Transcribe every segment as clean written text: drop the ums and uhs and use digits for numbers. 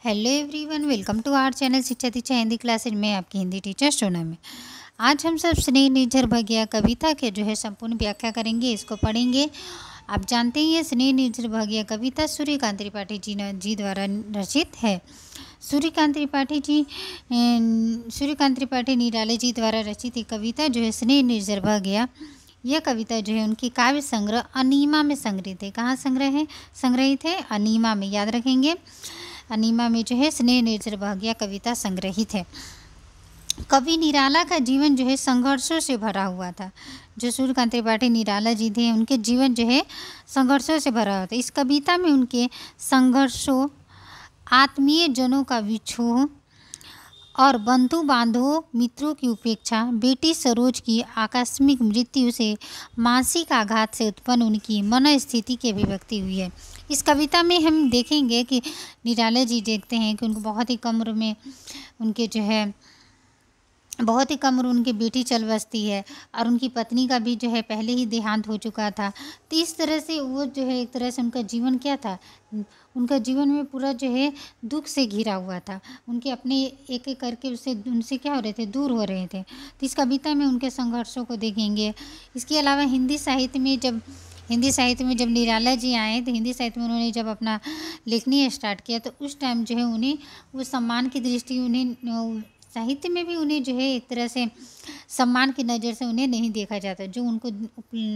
Hello everyone, welcome to our channel Shiksha Diksha Hindi classes में आपकी Hindi teacher Sonam. आज हम सब स्नेह निर्झर भगिया कविता के जो है संपूर्ण व्याख्या करेंगे, इसको पढ़ेंगे। आप जानते ही हैं स्नेह निर्झर भगिया कविता सूर्यकांत त्रिपाठी जी द्वारा रचित है। सूर्यकांत त्रिपाठी निराले जी द्वारा रचित एक कविता जो है स्नेह निर्झर भगिया। यह कविता जो है उनकी काव्य संग्रह अनीमा में संग्रहित है। कहाँ संग्रहित है? अनीमा में, याद रखेंगे। अनीमा में जो है स्नेह निर्झर भगिया कविता संग्रहित है। कवि निराला का जीवन जो है संघर्षों से भरा हुआ था। जो सूर्यकांत त्रिपाठी निराला जी थे, उनके जीवन जो है संघर्षों से भरा हुआ था। इस कविता में उनके संघर्षों, आत्मीय जनों का विछोह और बंधु बांधवों मित्रों की उपेक्षा, बेटी सरोज की आकस्मिक मृत्यु से मानसिक आघात से उत्पन्न उनकी मन स्थिति की अभिव्यक्ति हुई है। इस कविता में हम देखेंगे कि निराला जी देखते हैं कि उनको बहुत ही कम उम्र में उनकी बेटी चल बसती है और उनकी पत्नी का भी जो है पहले ही देहांत हो चुका था। तो इस तरह से वो जो है एक तरह से उनका जीवन क्या था, उनका जीवन में पूरा जो है दुख से घिरा हुआ था। उनके अपने एक एक करके उनसे क्या हो रहे थे, दूर हो रहे थे। तो इस कविता में उनके संघर्षों को देखेंगे। इसके अलावा हिंदी साहित्य में जब निराला जी आए, तो हिंदी साहित्य में उन्होंने जब अपना लेखनी स्टार्ट किया, तो उस टाइम जो है उन्हें वो सम्मान की दृष्टि, उन्हें साहित्य में भी उन्हें जो है एक तरह से सम्मान की नज़र से उन्हें नहीं देखा जाता। जो उनको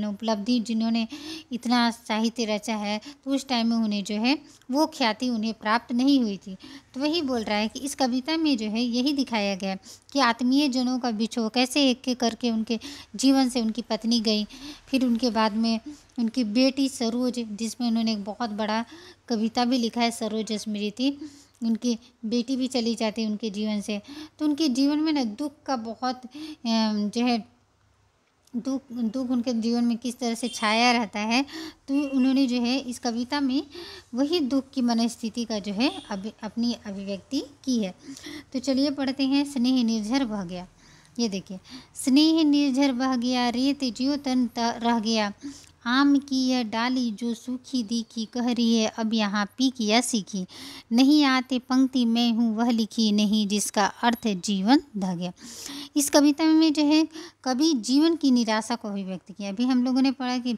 उपलब्धि, जिन्होंने इतना साहित्य रचा है, तो उस टाइम में उन्हें जो है वो ख्याति उन्हें प्राप्त नहीं हुई थी। तो वही बोल रहा है कि इस कविता में जो है यही दिखाया गया कि आत्मीय जनों का बिछोह कैसे एक एक करके उनके जीवन से उनकी पत्नी गई, फिर उनके बाद में उनकी बेटी सरोज, जिसमें उन्होंने एक बहुत बड़ा कविता भी लिखा है, सरोज स्मृति। उनकी बेटी भी चली जाती है उनके जीवन से। तो उनके जीवन में ना दुख का बहुत जो है दुख उनके जीवन में किस तरह से छाया रहता है। तो उन्होंने जो है इस कविता में वही दुख की मनस्थिति का जो है अपनी अभिव्यक्ति की है। तो चलिए पढ़ते हैं। स्नेह निर्झर बह गया। ये देखिए, स्नेह निर्झर बह गया, रेत जियो तन रह गया, आम की यह डाली जो सूखी दिखी, कह रही है अब यहाँ पी किया सीखी, नहीं आते पंक्ति मैं हूँ वह लिखी, नहीं जिसका अर्थ जीवन ढह गया। इस कविता में जो है कवि जीवन की निराशा को अभिव्यक्त किया। अभी हम लोगों ने पढ़ा कि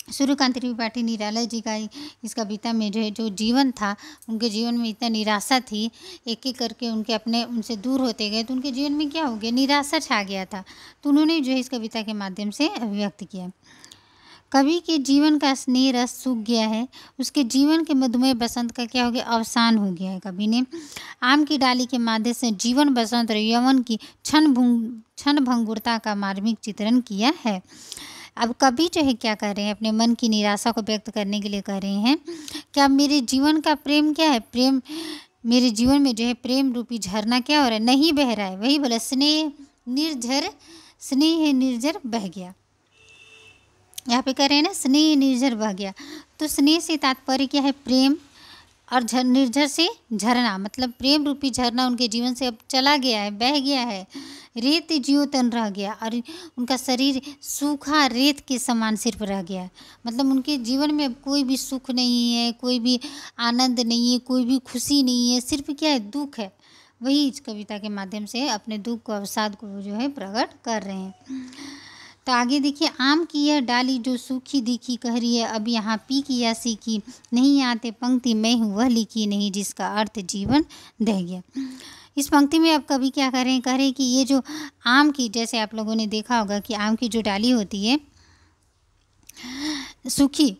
सूर्यकांत त्रिपाठी निराला जी का इस कविता में जो है जो जीवन था, उनके जीवन में इतना निराशा थी, एक एक करके उनसे दूर होते गए, तो उनके जीवन में क्या हो गया, निराशा छा गया था। तो उन्होंने जो है इस कविता के माध्यम से अभिव्यक्त किया। कवि के जीवन का स्नेह रस सूख गया है, उसके जीवन के मधुमेह बसंत का क्या हो गया, अवसान हो गया है। कवि ने आम की डाली के माध्यम से जीवन बसंत और यौवन की क्षण भंगुरता का मार्मिक चित्रण किया है। अब कवि जो है क्या कह रहे हैं, अपने मन की निराशा को व्यक्त करने के लिए कह रहे हैं, क्या मेरे जीवन का प्रेम क्या है, प्रेम मेरे जीवन में जो है प्रेम रूपी झरना क्या हो रहा है, नहीं बह रहा है। वही बोला, स्नेह निर्झर बह गया। यहाँ पे कह रहे हैं ना, स्नेह निर्झर बह गया। तो स्नेह से तात्पर्य क्या है, प्रेम, और निर्झर से झरना, मतलब प्रेम रूपी झरना उनके जीवन से अब चला गया है, बह गया है। रेत जियो तन रह गया, और उनका शरीर सूखा रेत के समान सिर्फ रह गया है। मतलब उनके जीवन में अब कोई भी सुख नहीं है, कोई भी आनंद नहीं है, कोई भी खुशी नहीं है, सिर्फ क्या है, दुख है। वही इस कविता के माध्यम से अपने दुख को, अवसाद को जो है प्रकट कर रहे हैं। तो आगे देखिए, आम की यह डाली जो सूखी दिखी, कह रही है अब यहाँ पी किया सीखी, नहीं आते पंक्ति मैं हूँ वह लिखी, नहीं जिसका अर्थ जीवन दह गया। इस पंक्ति में अब कवि क्या कह रहे हैं कि ये जो आम की, जैसे आप लोगों ने देखा होगा कि आम की जो डाली होती है सूखी,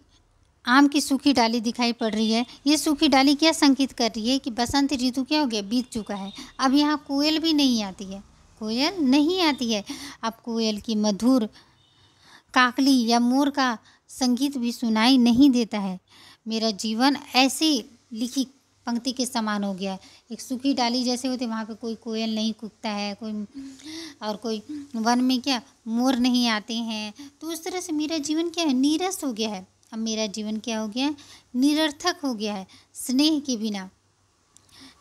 आम की सूखी डाली दिखाई पड़ रही है। ये सूखी डाली क्या संकेत कर रही है कि बसंत ऋतु क्या हो गया, बीत चुका है। अब यहाँ कोयल भी नहीं आती है, कोयल नहीं आती है। अब कोयल की मधुर काकली या मोर का संगीत भी सुनाई नहीं देता है। मेरा जीवन ऐसी लिखी पंक्ति के समान हो गया है। एक सूखी डाली जैसे होती है, वहाँ पे कोई कोयल नहीं कूकता है, कोई वन में क्या मोर नहीं आते हैं। तो उस तरह से मेरा जीवन क्या है, नीरस हो गया है। अब मेरा जीवन क्या हो गया है, निरर्थक हो गया है। स्नेह के बिना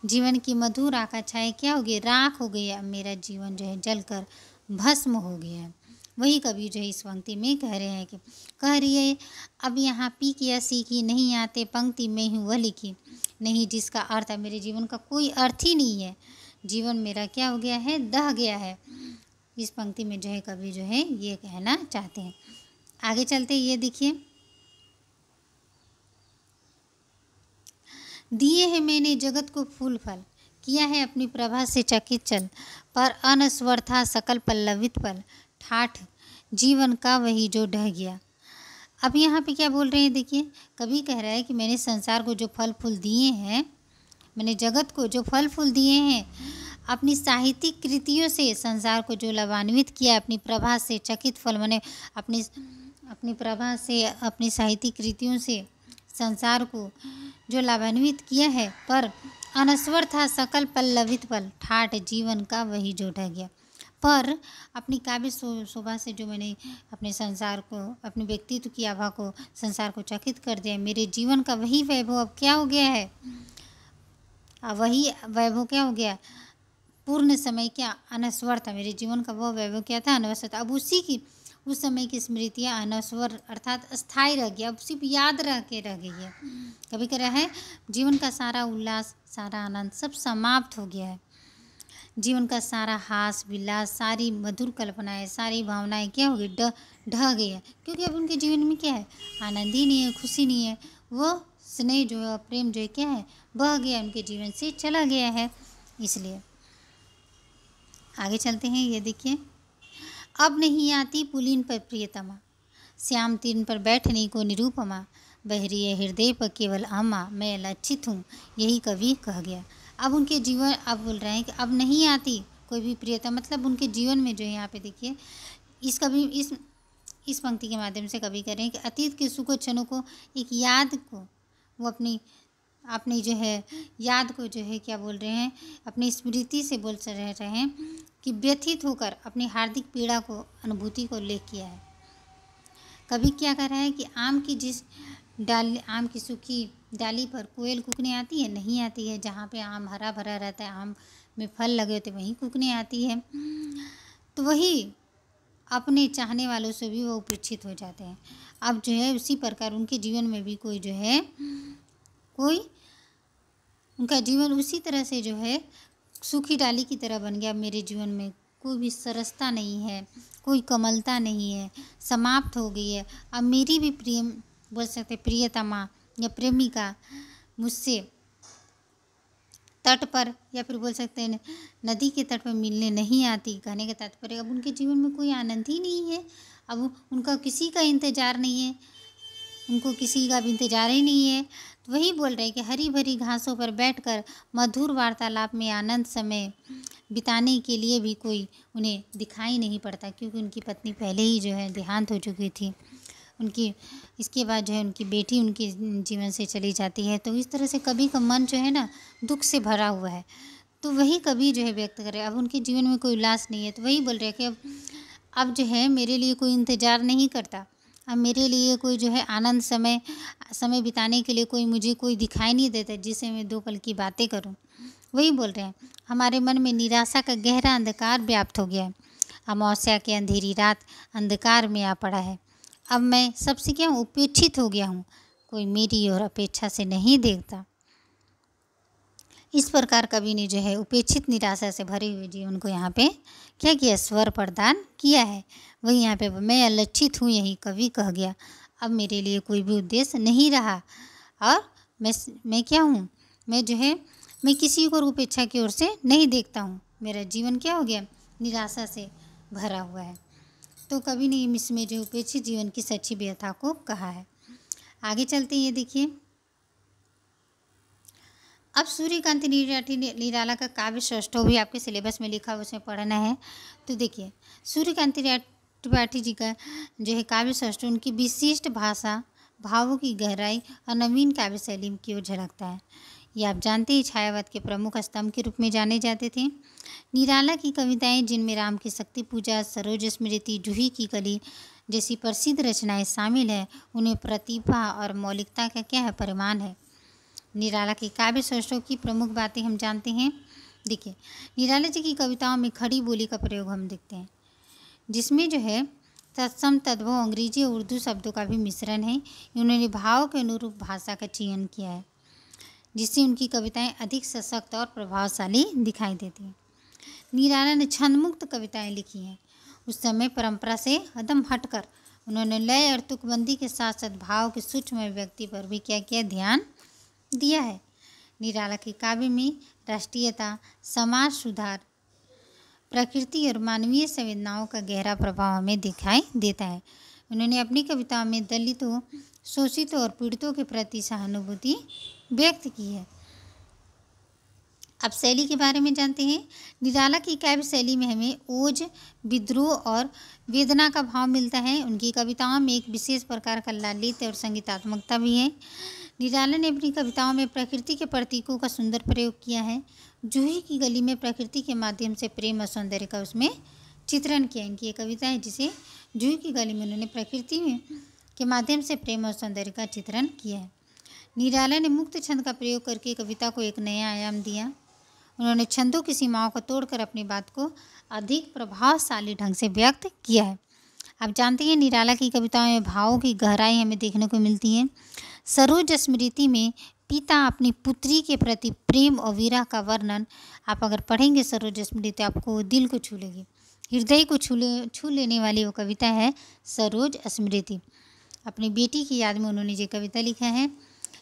जीवन की मधुर आकांक्षाएं क्या हो गई, राख हो गई है। अब मेरा जीवन जो है जलकर भस्म हो गया है। वही कवि जो है इस पंक्ति में कह रहे हैं कि कह रही है अब यहाँ पी किया सीखी, नहीं आते पंक्ति में हूँ वह लिखी, नहीं जिसका अर्थ है, मेरे जीवन का कोई अर्थ ही नहीं है, जीवन मेरा क्या हो गया है, दह गया है। इस पंक्ति में जो है कवि जो है ये कहना चाहते हैं। आगे चलते ये देखिए, दिए है मैंने जगत को फूल फल, किया है अपनी प्रभा से चकित चल, पर अनस्वर था सकल पल्लवित पल, ठाठ जीवन का वही जो ढह गया। अब यहाँ पे क्या बोल रहे हैं, देखिए कवि कह रहा है कि मैंने संसार को जो फल फूल दिए हैं, मैंने जगत को जो फल फूल दिए हैं, अपनी साहित्यिक कृतियों से संसार को जो लाभान्वित किया, अपनी प्रभा से चकित फल, मैंने अपनी प्रभा से, अपनी साहित्यिक कृतियों से संसार को जो लाभान्वित किया है, पर अनस्वर था सकल पल्लवित पल, ठाठ जीवन का वही जो ढह गया। पर अपनी काव्य शोभा से जो मैंने अपने संसार को, अपने व्यक्तित्व की आभा को, संसार को चकित कर दिया, मेरे जीवन का वही वैभव अब क्या हो गया है, वही वैभव क्या हो गया, पूर्ण समय क्या अनस्वर था, मेरे जीवन का वह वैभव क्या था, अनस्वर था। अब उस समय की स्मृतियाँ अनस्वर अर्थात अस्थायी रह गया, अब सिर्फ याद रह गई है। कभी कह रहा है जीवन का सारा उल्लास, सारा आनंद सब समाप्त हो गया है, जीवन का सारा हास विलास, सारी मधुर कल्पनाएं, सारी भावनाएं क्या हो गई, ढह गई है, क्योंकि अब उनके जीवन में क्या है, आनंद ही नहीं है, खुशी नहीं है, वो स्नेह जो है, प्रेम जो है क्या है, बह गया, उनके जीवन से चला गया है। इसलिए आगे चलते हैं, ये देखिए, अब नहीं आती पुलीन पर प्रियतमा, श्याम तीर्न पर बैठने को निरूपमा, बहरी है हृदय पर केवल अमा, मैं लज्जित हूँ, यही कवि कह गया। अब उनके जीवन, अब बोल रहे हैं कि अब नहीं आती कोई भी प्रियता, मतलब उनके जीवन में जो है, यहाँ पे देखिए इस कवि इस पंक्ति के माध्यम से कवि कह रहे हैं कि अतीत के सुख क्षणों को, एक याद को, वो अपनी जो है याद को जो है क्या बोल रहे हैं, अपनी स्मृति से बोल रहे हैं कि व्यथित होकर अपनी हार्दिक पीड़ा को, अनुभूति को लेख किया है। कवि क्या कर रहा है कि आम की सूखी डाली पर कोयल कूकने आती है, नहीं आती है, जहाँ पे आम हरा भरा रहता है, आम में फल लगे होते वहीं कूकने आती है। तो वही अपने चाहने वालों से भी वो उपेक्षित हो जाते हैं। अब जो है उसी प्रकार उनके जीवन में भी कोई जो है, कोई उनका जीवन उसी तरह से जो है सूखी डाली की तरह बन गया। मेरे जीवन में कोई भी सरसता नहीं है, कोई कमलता नहीं है, समाप्त हो गई है। अब मेरी भी प्रेम बोल सकते प्रियतमा या प्रेमिका मुझसे तट पर, या फिर बोल सकते हैं नदी के तट पर मिलने नहीं आती। कहने का तात्पर्य अब उनके जीवन में कोई आनंद ही नहीं है, अब उनका किसी का इंतज़ार नहीं है, उनको किसी का भी इंतज़ार ही नहीं है। तो वही बोल रहे हैं कि हरी भरी घासों पर बैठकर मधुर वार्तालाप में आनंद समय बिताने के लिए भी कोई उन्हें दिखाई नहीं पड़ता, क्योंकि उनकी पत्नी पहले ही जो है देहांत हो चुकी थी, उनकी इसके बाद जो है उनकी बेटी उनके जीवन से चली जाती है। तो इस तरह से कवि का मन जो है ना दुख से भरा हुआ है। तो वही कवि जो है व्यक्त करे, अब उनके जीवन में कोई उल्लास नहीं है। तो वही बोल रहे हैं कि अब जो है मेरे लिए कोई इंतज़ार नहीं करता, अब मेरे लिए कोई जो है आनंद समय बिताने के लिए मुझे कोई दिखाई नहीं देता जिससे मैं दो पल की बातें करूं। वही बोल रहे हैं हमारे मन में निराशा का गहरा अंधकार व्याप्त हो गया है, अमावस्या की अंधेरी रात अंधकार में आ पड़ा है। अब मैं सबसे क्या हूँ, उपेक्षित हो गया हूँ, कोई मेरी और अपेक्षा से नहीं देखता। इस प्रकार कवि ने जो है उपेक्षित निराशा से भरे हुए जीवन को यहाँ पे क्या किया, स्वर प्रदान किया है। वही यहाँ पे मैं अलक्षित हूँ, यही कवि कह गया। अब मेरे लिए कोई भी उद्देश्य नहीं रहा, और मैं क्या हूँ, मैं जो है मैं किसी को उपेक्षा की ओर से नहीं देखता हूँ। मेरा जीवन क्या हो गया, निराशा से भरा हुआ है। तो कवि ने इसमें जो उपेक्षित जीवन की सच्ची व्यथा को कहा है। आगे चलते हैं, ये देखिए अब सूर्यकांत निराला का काव्य सौष्ठव भी आपके सिलेबस में लिखा हुआ, उसमें पढ़ना है। तो देखिए सूर्यकांत त्रिपाठी जी का जो है काव्य सौष्ठव उनकी विशिष्ट भाषा, भावों की गहराई और नवीन काव्य शैली की ओर झलकता है। ये आप जानते ही छायावाद के प्रमुख स्तंभ के रूप में जाने जाते थे। निराला की कविताएं जिनमें राम की शक्ति पूजा, सरोज स्मृति, जूही की कली जैसी प्रसिद्ध रचनाएं शामिल हैं, उन्हें प्रतिभा और मौलिकता का क्या है, परिमाण है। निराला की काव्य सौष्ठव की प्रमुख बातें हम जानते हैं। देखिए निराला जी की कविताओं में खड़ी बोली का प्रयोग हम देखते हैं, जिसमें जो है तत्सम तद्भव अंग्रेजी और उर्दू शब्दों का भी मिश्रण है। उन्होंने भाव के अनुरूप भाषा का चयन किया है। जिससे उनकी कविताएं अधिक सशक्त और प्रभावशाली दिखाई देती हैं। निराला ने छंदमुक्त कविताएं लिखी हैं। उस समय परंपरा से कदम हटकर उन्होंने लय और तुकबंदी के साथ साथ भाव के सूक्ष्म अभिव्यक्ति पर भी क्या किया, ध्यान दिया है। निराला के काव्य में राष्ट्रीयता, समाज सुधार, प्रकृति और मानवीय संवेदनाओं का गहरा प्रभाव हमें दिखाई देता है। उन्होंने अपनी कविताओं में दलितों, शोषितों और पीड़ितों के प्रति सहानुभूति व्यक्त की है। अब शैली के बारे में जानते हैं। निराला की काव्य शैली में हमें ओज, विद्रोह और वेदना का भाव मिलता है। उनकी कविताओं में एक विशेष प्रकार का लालित्य और संगीतात्मकता भी है। निराला ने अपनी कविताओं में प्रकृति के प्रतीकों का सुंदर प्रयोग किया है। जूही की गली में प्रकृति के माध्यम से प्रेम और सौंदर्य का उसमें चित्रण किया। इनकी एक कविता है जिसे जूही की गली में उन्होंने प्रकृति के माध्यम से प्रेम और सौंदर्य का चित्रण किया है। निराला ने मुक्त छंद का प्रयोग करके कविता को एक नया आयाम दिया। उन्होंने छंदों की सीमाओं को तोड़कर अपनी बात को अधिक प्रभावशाली ढंग से व्यक्त किया है। आप जानते हैं निराला की कविताओं में भावों की गहराई हमें देखने को मिलती है। सरोज स्मृति में पिता अपनी पुत्री के प्रति प्रेम और विरह का वर्णन आप अगर पढ़ेंगे सरोज स्मृति, आपको दिल को छू लेगी, हृदय को छू लेने वाली वो कविता है सरोज स्मृति। अपनी बेटी की याद में उन्होंने ये कविता लिखा है।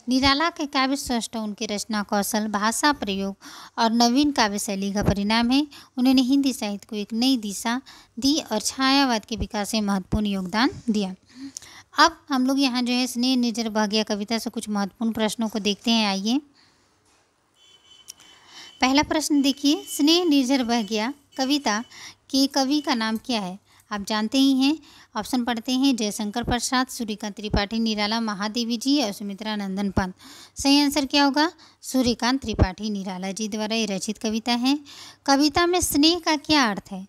निराला के काव्य स्रष्टा उनके रचना कौशल, भाषा प्रयोग और नवीन काव्य शैली का परिणाम है। उन्होंने हिंदी साहित्य को एक नई दिशा दी और छायावाद के विकास में महत्वपूर्ण योगदान दिया। अब हम लोग यहाँ जो है स्नेह निर्झर बह गया कविता से कुछ महत्वपूर्ण प्रश्नों को देखते हैं। आइए, पहला प्रश्न देखिए, स्नेह निर्झर बह गया कविता के कवि का नाम क्या है? आप जानते ही हैं। ऑप्शन पढ़ते हैं, जयशंकर प्रसाद, सूर्यकांत त्रिपाठी, निराला महादेवी जी और सुमित्रा नंदन पंत। सही आंसर क्या होगा? सूर्यकांत त्रिपाठी निराला जी द्वारा ये रचित कविता है। कविता में स्नेह का क्या अर्थ है?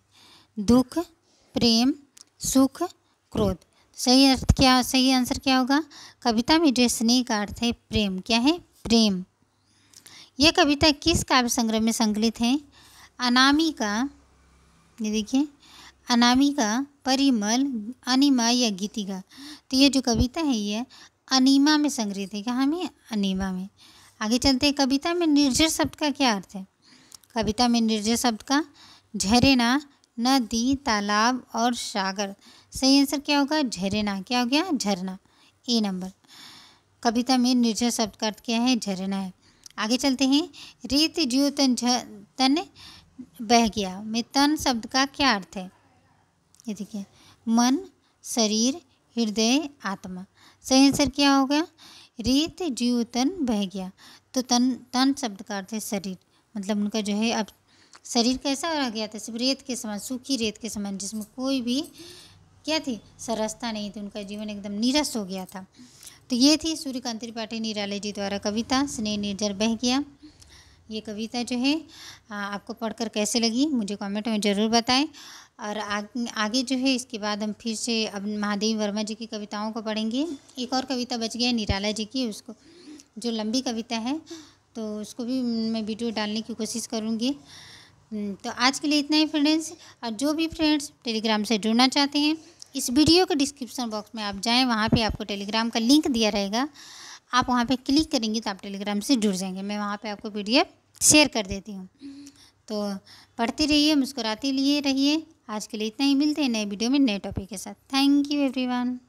दुख, प्रेम, सुख, क्रोध। सही आंसर क्या होगा? कविता में जो स्नेह का अर्थ है प्रेम, क्या है? प्रेम। यह कविता किस काव्य संग्रह में संकलित है? अनामिका, ये देखिए, अनामिका, परिमल, अनिमा या गीतिका। तो ये जो कविता है ये अनिमा में संग्रहित है। कहाँ में? अनिमा में। आगे चलते हैं। कविता में निर्झर शब्द का क्या अर्थ है? कविता में निर्झर शब्द का झरना, नदी, तालाब और सागर। सही आंसर क्या होगा? झरना। क्या हो गया? झरना। ए नंबर। कविता में निर्झर शब्द का अर्थ क्या है? झरना है। आगे चलते हैं। रेत जियो तन बह गया में तन शब्द का क्या अर्थ है? ये देखिए, मन, शरीर, हृदय, आत्मा। सही आंसर क्या होगा? रेत जियो तन बह गया। तो तन शब्द का अर्थ है शरीर। मतलब उनका जो है अब शरीर कैसा रह गया था? सिर्फ रेत के समान, सूखी रेत के समान, जिसमें कोई भी क्या थी? सरसता नहीं थी। उनका जीवन एकदम नीरस हो गया था। तो ये थी सूर्यकांत त्रिपाठी निराला जी द्वारा कविता स्नेह निर्झर बह गया। ये कविता जो है आपको पढ़कर कैसे लगी मुझे कमेंट में ज़रूर बताएं। और आगे जो है इसके बाद हम फिर से अब महादेवी वर्मा जी की कविताओं को पढ़ेंगे। एक और कविता बच गया है निराला जी की, उसको जो लंबी कविता है तो उसको भी मैं वीडियो डालने की कोशिश करूँगी। तो आज के लिए इतना ही फ्रेंड्स। और जो भी फ्रेंड्स टेलीग्राम से जुड़ना चाहते हैं, इस वीडियो के डिस्क्रिप्शन बॉक्स में आप जाएँ, वहाँ पर आपको टेलीग्राम का लिंक दिया रहेगा। आप वहाँ पे क्लिक करेंगे तो आप टेलीग्राम से जुड़ जाएंगे। मैं वहाँ पे आपको PDF शेयर कर देती हूँ। तो पढ़ते रहिए, मुस्कुराते लिए रहिए। आज के लिए इतना ही। मिलते हैं नए वीडियो में नए टॉपिक के साथ। Thank you everyone.